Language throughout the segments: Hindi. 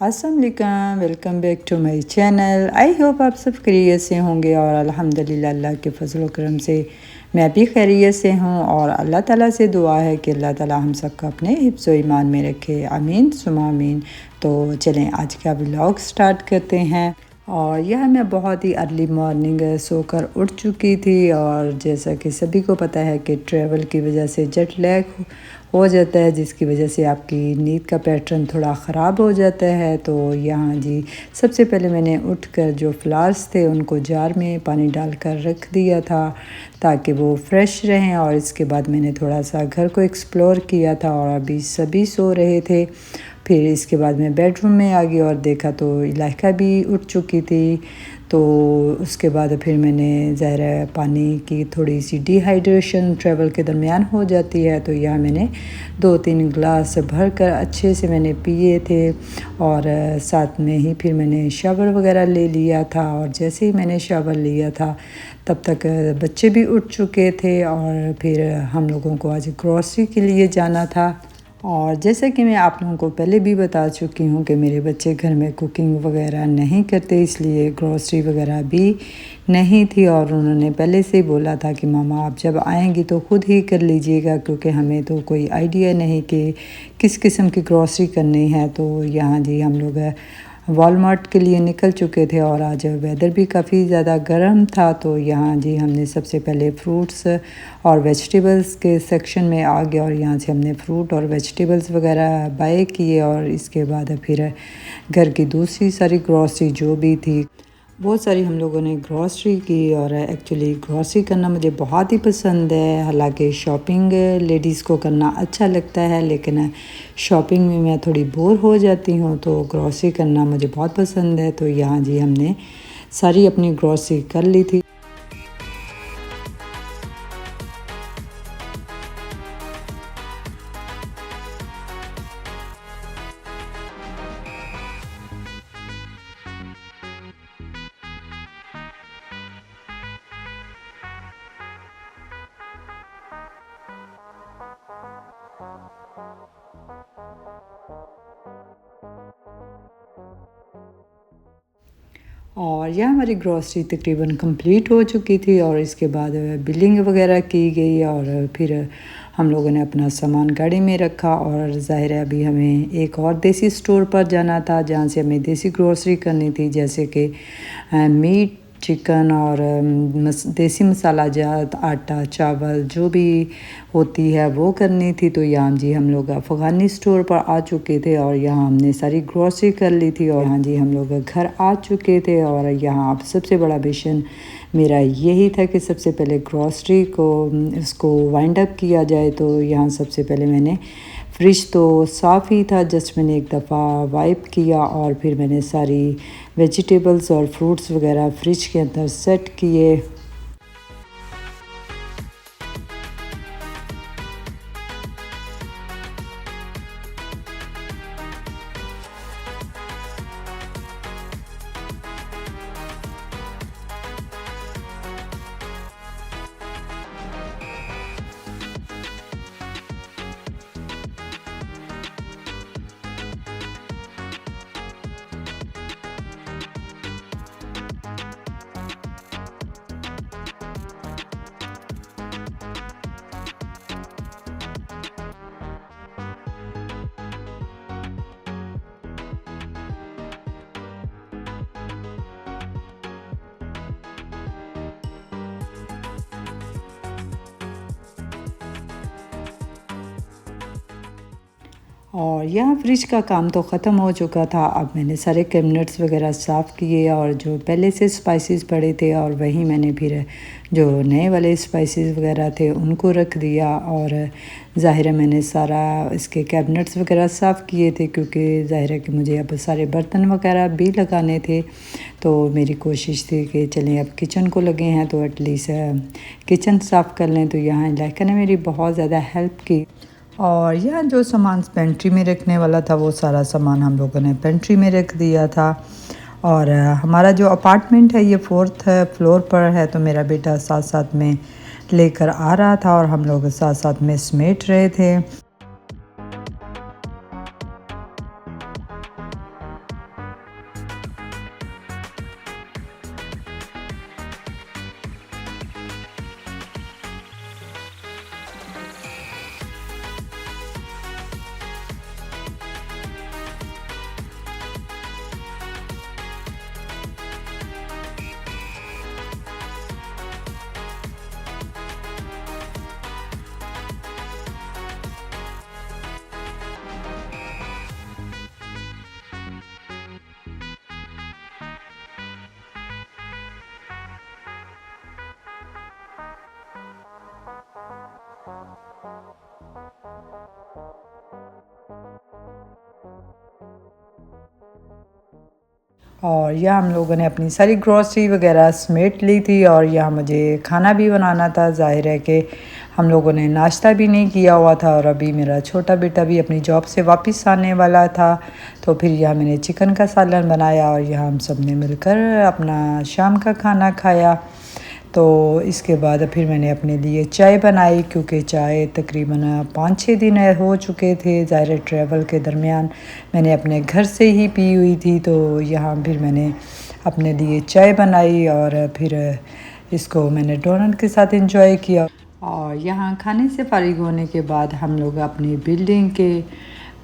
अस्सलाम वालेकुम, welcome back to my channel. I hope आप सब खैरियत से होंगे और अल्हम्दुलिल्लाह अल्लाह के फजल करम से मैं भी खैरियत से हूँ। और अल्लाह ताला से दुआ है कि अल्लाह ताला हम सबको अपने हिफ्ज़ व ईमान में रखे, आमीन सुमा आमीन। तो चलें आज का व्लॉग स्टार्ट करते हैं। और यह मैं बहुत ही अर्ली मॉर्निंग सोकर उठ चुकी थी। और जैसा कि सभी को पता है कि ट्रैवल की वजह से जेट लैग हो जाता है, जिसकी वजह से आपकी नींद का पैटर्न थोड़ा ख़राब हो जाता है। तो यहाँ जी सबसे पहले मैंने उठकर जो फ्लावर्स थे उनको जार में पानी डालकर रख दिया था ताकि वो फ्रेश रहें। और इसके बाद मैंने थोड़ा सा घर को एक्सप्लोर किया था और अभी सभी सो रहे थे। फिर इसके बाद मैं बेडरूम में आ गई और देखा तो इलाका भी उठ चुकी थी। तो उसके बाद फिर मैंने ज़ाहिर पानी की थोड़ी सी डिहाइड्रेशन ट्रैवल के दरमियान हो जाती है, तो यह मैंने 2-3 गिलास भर कर अच्छे से मैंने पिए थे। और साथ में ही फिर मैंने शावर वगैरह ले लिया था। और जैसे ही मैंने शावर लिया था तब तक बच्चे भी उठ चुके थे और फिर हम लोगों को आज ग्रॉसरी के लिए जाना था। और जैसे कि मैं आप लोगों को पहले भी बता चुकी हूँ कि मेरे बच्चे घर में कुकिंग वगैरह नहीं करते, इसलिए ग्रॉसरी वगैरह भी नहीं थी। और उन्होंने पहले से ही बोला था कि मामा आप जब आएंगी तो ख़ुद ही कर लीजिएगा, क्योंकि हमें तो कोई आइडिया नहीं कि किस किस्म की ग्रॉसरी करनी है। तो यहाँ जी हम लोग वॉलमार्ट के लिए निकल चुके थे और आज वेदर भी काफ़ी ज़्यादा गर्म था। तो यहाँ जी हमने सबसे पहले फ्रूट्स और वेजिटेबल्स के सेक्शन में आ गए और यहाँ से हमने फ्रूट और वेजिटेबल्स वगैरह बाय किए। और इसके बाद फिर घर की दूसरी सारी ग्रॉसरी जो भी थी, बहुत सारी हम लोगों ने ग्रॉसरी की। और एक्चुअली ग्रॉसरी करना मुझे बहुत ही पसंद है। हालांकि शॉपिंग लेडीज़ को करना अच्छा लगता है, लेकिन शॉपिंग में मैं थोड़ी बोर हो जाती हूँ, तो ग्रॉसरी करना मुझे बहुत पसंद है। तो यहाँ जी हमने सारी अपनी ग्रॉसरी कर ली थी। और यह हमारी ग्रॉसरी तकरीबन कंप्लीट हो चुकी थी। और इसके बाद बिलिंग वगैरह की गई और फिर हम लोगों ने अपना सामान गाड़ी में रखा। और ज़ाहिर है अभी हमें एक और देसी स्टोर पर जाना था जहाँ से हमें देसी ग्रॉसरी करनी थी, जैसे कि मीट, चिकन और देसी मसाला जात, आटा, चावल जो भी होती है वो करनी थी। तो यहाँ जी हम लोग अफ़गानी स्टोर पर आ चुके थे और यहाँ हमने सारी ग्रॉसरी कर ली थी। और यहाँ जी हम लोग घर आ चुके थे। और यहाँ अब सबसे बड़ा मिशन मेरा यही था कि सबसे पहले ग्रॉसरी को इसको वाइंड अप किया जाए। तो यहाँ सबसे पहले मैंने फ्रिज तो साफ़ ही था, जस्ट मैंने एक दफ़ा वाइप किया और फिर मैंने सारी वेजिटेबल्स और फ्रूट्स वगैरह फ्रिज के अंदर सेट किए। और यहाँ फ्रिज का काम तो ख़त्म हो चुका था। अब मैंने सारे कैबिनेट्स वगैरह साफ़ किए और जो पहले से स्पाइसेस पड़े थे और वहीं मैंने फिर जो नए वाले स्पाइसेस वगैरह थे उनको रख दिया। और ज़ाहिर है मैंने सारा इसके कैबिनेट्स वगैरह साफ़ किए थे, क्योंकि ज़ाहिर है कि मुझे अब सारे बर्तन वगैरह भी लगाने थे। तो मेरी कोशिश थी कि चलें अब किचन को लगे हैं तो एटलीस्ट किचन साफ़ कर लें। तो यहाँ इलाका ने मेरी बहुत ज़्यादा हेल्प की। और यह जो सामान पेंट्री में रखने वाला था वो सारा सामान हम लोगों ने पेंट्री में रख दिया था। और हमारा जो अपार्टमेंट है ये 4th फ्लोर पर है, तो मेरा बेटा साथ साथ में लेकर आ रहा था और हम लोग साथ साथ में समेट रहे थे। और यह हम लोगों ने अपनी सारी ग्रॉसरी वगैरह समेट ली थी और यहाँ मुझे खाना भी बनाना था। ज़ाहिर है कि हम लोगों ने नाश्ता भी नहीं किया हुआ था और अभी मेरा छोटा बेटा भी अपनी जॉब से वापस आने वाला था। तो फिर यहाँ मैंने चिकन का सालन बनाया और यहाँ हम सब ने मिलकर अपना शाम का खाना खाया। तो इसके बाद फिर मैंने अपने लिए चाय बनाई, क्योंकि चाय तकरीबन 5-6 दिन हो चुके थे। ज़ाहिर ट्रैवल के दरमियान मैंने अपने घर से ही पी हुई थी। तो यहाँ फिर मैंने अपने लिए चाय बनाई और फिर इसको मैंने डोनट के साथ एंजॉय किया। और यहाँ खाने से फारिग होने के बाद हम लोग अपनी बिल्डिंग के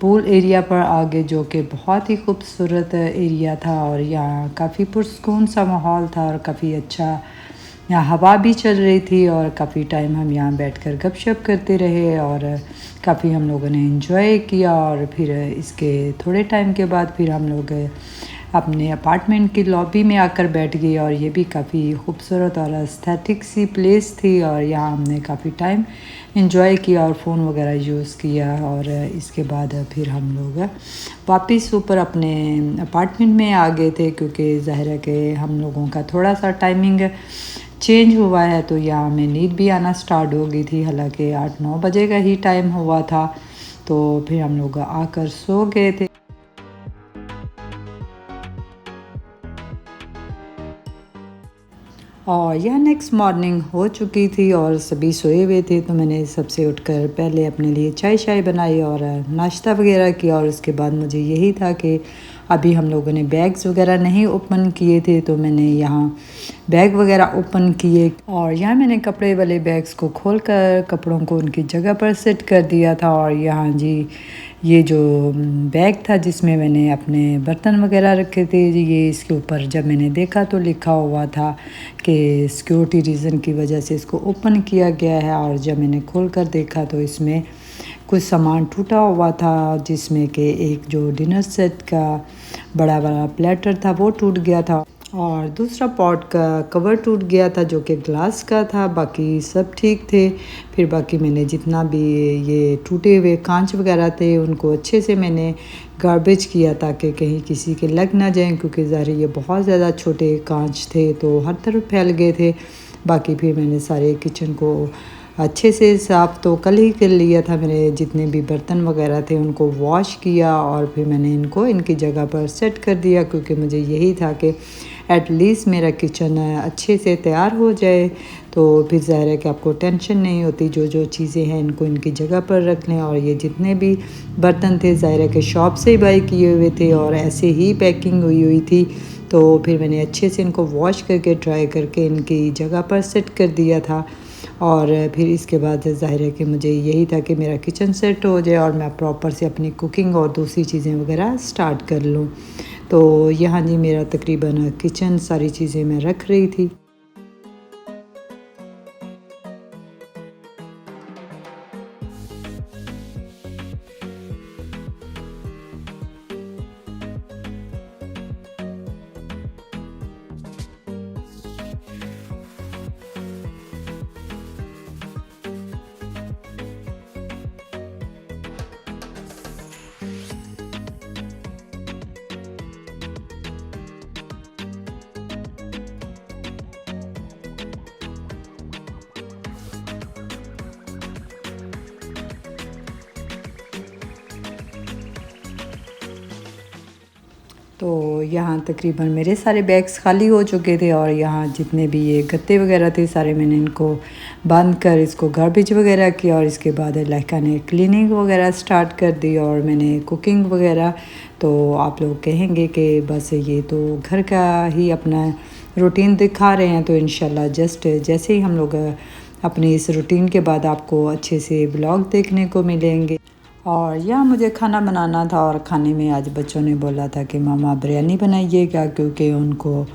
पूल एरिया पर आ गए, जो कि बहुत ही खूबसूरत एरिया था और यहाँ काफ़ी पुरसकून सा माहौल था और काफ़ी अच्छा यहाँ हवा भी चल रही थी। और काफ़ी टाइम हम यहाँ बैठकर गपशप करते रहे और काफ़ी हम लोगों ने एंजॉय किया। और फिर इसके थोड़े टाइम के बाद फिर हम लोग अपने अपार्टमेंट की लॉबी में आकर बैठ गए और ये भी काफ़ी खूबसूरत और एस्थेटिक सी प्लेस थी और यहाँ हमने काफ़ी टाइम एंजॉय किया और फ़ोन वगैरह यूज़ किया। और इसके बाद फिर हम लोग वापस ऊपर अपने अपार्टमेंट में आ गए थे, क्योंकि ज़ाहिर है कि हम लोगों का थोड़ा सा टाइमिंग चेंज हुआ है। तो यहाँ में नींद भी आना स्टार्ट हो गई थी, हालांकि 8-9 बजे का ही टाइम हुआ था। तो फिर हम लोग आकर सो गए थे। और यह नेक्स्ट मॉर्निंग हो चुकी थी और सभी सोए हुए थे। तो मैंने सबसे उठकर पहले अपने लिए चाय शाय बनाई और नाश्ता वगैरह किया। और उसके बाद मुझे यही था कि अभी हम लोगों ने बैग्स वगैरह नहीं ओपन किए थे, तो मैंने यहाँ बैग वगैरह ओपन किए और यहाँ मैंने कपड़े वाले बैग्स को खोलकर कपड़ों को उनकी जगह पर सेट कर दिया था। और यहाँ जी ये जो बैग था जिसमें मैंने अपने बर्तन वगैरह रखे थे, ये इसके ऊपर जब मैंने देखा तो लिखा हुआ था कि सिक्योरिटी रीज़न की वजह से इसको ओपन किया गया है। और जब मैंने खोल कर देखा तो इसमें कुछ सामान टूटा हुआ था, जिसमें कि एक जो डिनर सेट का बड़ा बड़ा प्लेटर था वो टूट गया था और दूसरा पॉट का कवर टूट गया था जो कि ग्लास का था। बाकी सब ठीक थे। फिर बाकी मैंने जितना भी ये टूटे हुए कांच वगैरह थे उनको अच्छे से मैंने गार्बेज किया ताकि कहीं किसी के लग ना जाएं, क्योंकि ज़ाहिर ये बहुत ज़्यादा छोटे कांच थे तो हर तरफ फैल गए थे। बाकी फिर मैंने सारे किचन को अच्छे से साफ़ तो कल ही कर लिया था। मैंने जितने भी बर्तन वगैरह थे उनको वॉश किया और फिर मैंने इनको इनकी जगह पर सेट कर दिया, क्योंकि मुझे यही था कि एटलीस्ट मेरा किचन अच्छे से तैयार हो जाए। तो फिर ज़ाहिर है कि आपको टेंशन नहीं होती, जो जो चीज़ें हैं इनको इनकी जगह पर रख लें। और ये जितने भी बर्तन थे ज़ाहिर है कि शॉप से ही बाई किए हुए थे और ऐसे ही पैकिंग हुई हुई थी। तो फिर मैंने अच्छे से इनको वॉश करके ड्राई करके इनकी जगह पर सेट कर दिया था। और फिर इसके बाद ज़ाहिर है कि मुझे यही था कि मेरा किचन सेट हो जाए और मैं प्रॉपर से अपनी कुकिंग और दूसरी चीज़ें वगैरह स्टार्ट कर लूँ। तो यहाँ जी मेरा तकरीबन किचन सारी चीज़ें मैं रख रही थी। तो यहाँ तकरीबन मेरे सारे बैग्स खाली हो चुके थे और यहाँ जितने भी ये गत्ते वगैरह थे सारे मैंने इनको बंद कर इसको गार्बेज वगैरह किया। और इसके बाद लाइका ने क्लीनिंग वगैरह स्टार्ट कर दी और मैंने कुकिंग वगैरह। तो आप लोग कहेंगे कि बस ये तो घर का ही अपना रूटीन दिखा रहे हैं, तो इंशाल्लाह जस्ट जैसे ही हम लोग अपनी इस रूटीन के बाद आपको अच्छे से ब्लॉग देखने को मिलेंगे। और यह मुझे खाना बनाना था और खाने में आज बच्चों ने बोला था कि मामा बिरयानी बनाइएगा, क्योंकि उनको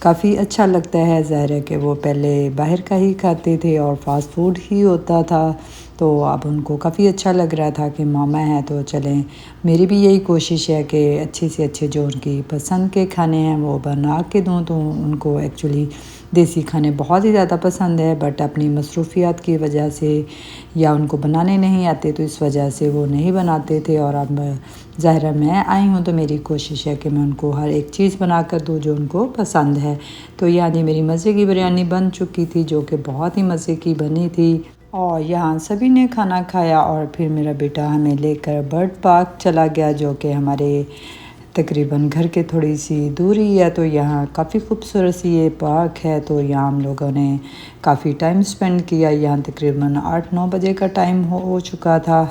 काफ़ी अच्छा लगता है। ज़ाहिर है कि वो पहले बाहर का ही खाते थे और फास्ट फूड ही होता था, तो अब उनको काफ़ी अच्छा लग रहा था कि मामा है तो चलें। मेरी भी यही कोशिश है कि अच्छे से अच्छे जो उनकी पसंद के खाने हैं वो बना के दूँ, तो उनको एक्चुअली देसी खाने बहुत ही ज़्यादा पसंद है, बट अपनी मसरूफ़ियात की वजह से या उनको बनाने नहीं आते तो इस वजह से वो नहीं बनाते थे। और अब ज़ाहिर है मैं आई हूँ तो मेरी कोशिश है कि मैं उनको हर एक चीज़ बना कर दूँ जो उनको पसंद है। तो यानी मेरी मज़े की बिरयानी बन चुकी थी, जो कि बहुत ही मज़े की बनी थी। और यहाँ सभी ने खाना खाया और फिर मेरा बेटा हमें लेकर बर्ड पार्क चला गया, जो कि हमारे तकरीबन घर के थोड़ी सी दूरी है। तो यहाँ काफ़ी खूबसूरत सी ये पार्क है। तो यहाँ हम लोगों ने काफ़ी टाइम स्पेंड किया। यहाँ तकरीबन 8-9 बजे का टाइम हो चुका था,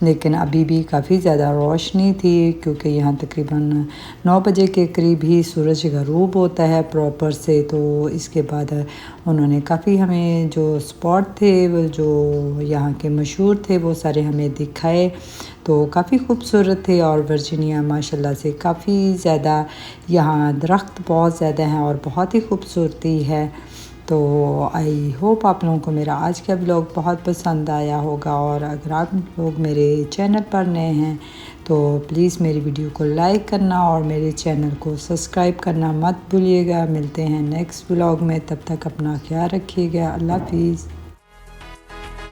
लेकिन अभी भी काफ़ी ज़्यादा रोशनी थी, क्योंकि यहाँ तकरीबन 9 बजे के करीब ही सूरज ग़रूब होता है प्रॉपर से। तो इसके बाद उन्होंने काफ़ी हमें जो स्पॉट थे, वो जो यहाँ के मशहूर थे, वो सारे हमें दिखाए। तो काफ़ी खूबसूरत थे। और वर्जीनिया माशाल्लाह से काफ़ी ज़्यादा यहाँ दरख्त बहुत ज़्यादा हैं और बहुत ही खूबसूरती है। तो आई होप आप लोगों को मेरा आज का ब्लॉग बहुत पसंद आया होगा। और अगर आप लोग मेरे चैनल पर नए हैं तो प्लीज़ मेरी वीडियो को लाइक करना और मेरे चैनल को सब्सक्राइब करना मत भूलिएगा। मिलते हैं नेक्स्ट ब्लॉग में, तब तक अपना ख्याल रखिएगा। अल्लाह हाफ़िज़।